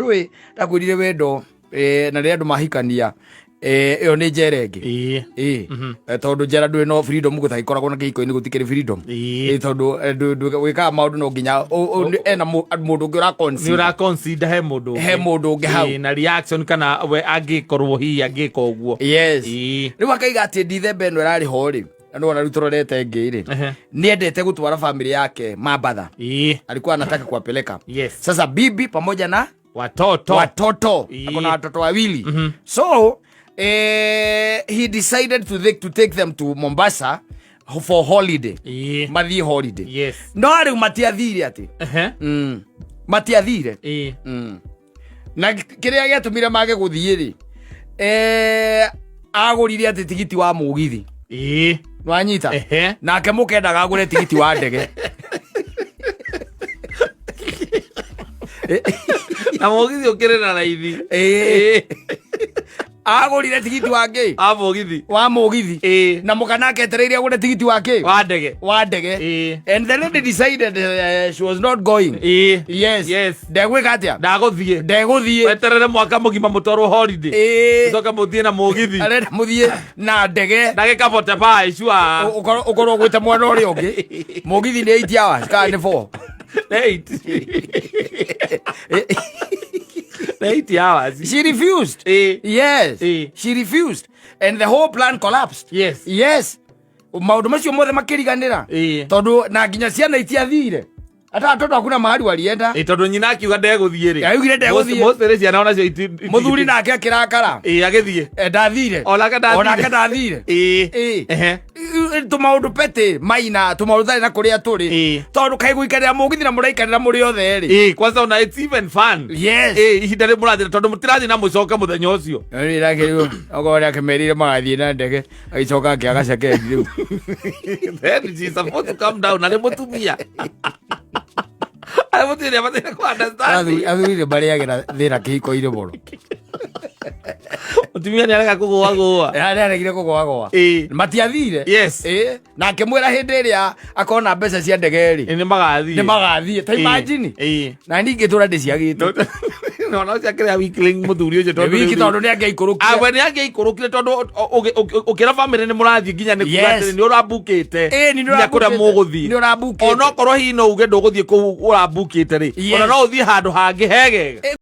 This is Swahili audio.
ndui ndakwirire wendo na ri andu mahikania iyo ni njera ingi tondu njera ndui no freedom gutaikoragwo na kihiko-ini gutikiri freedom tondu gwikaga maundu no nginya ena mundu ungi ura consider he mundu ungi hau na reaction kana we angikorwo hi angika uguo yes riu akaiga ati December ino irari ho ri andu wana rutororete ngi ri ni endete gutwara family yake Mambatha alikuwa anataka kuwapeleka sasa bibi pamoja na watoto akona watoto wawili so he decided to take them to Mombasa for holiday mathie holiday no riu matiathire ati matiathire na kiria giatumire mage guthie ri agurire ati tigiti wa mugithi nwanyita nake mukendaga agure tigiti wa ndege na mugithi ukire na raithi agurire tigiti wa mugithi na mukana aketereire agure tigiti wa ndege and the lady decided she was not going yes ndegwika atia ndaguthie weterere mwaka mugima mutwarwo holiday ucoka muthie na mugithi arenda muthie na ndege ndagika 45 shua ukorwo gwite mwana uri ungi mugithi ni 8 hours kana ni 4 8 hours. She refused. Yes. She refused. And the whole plan collapsed. Yes. Maundu macio mothe makiriganira. Tondu na nginya ciana itiathire. Ata atoto akuna mahali walienda. Tondu nyina akiuga ndeguthie ri. Augire ndeguthie. Mostly ciana ona cio muthuri nake akirakara. Agithie. Ndathire. Onake ndathire. Tumaundu pete maina tumaundu thari na kuria turi tondu kai guikarira mugithi na muraikarira muri othe ri kwanza una it's even fun ihinda ri murathira tondu mutirathi na mucoka muthenya ucio ni rakiru ogore akemerire magathie na ndege agicoka akiagacake riu then she supposed to come down na ni mutumia ai mutumia mathira ku understand athuri bari agira thira kihiko-ini muno mutumia ni areka kugwa aregire kugwa matiathire na akimwira hindi iria akona mbeca cia ndege ri ni magathie ta imagine na ningi tura ndiciagite no no ciakira weekling muthuri ucio tondu ni angiaikurukire agwe ni angiaikurukire tondu ukira family ni murathie nginya ni kuga ni urabukite ni kuria muguthie ni urabukite ona korwo hi no uge nduguthie ku urabukite ri ona no uthie handu hangi hegega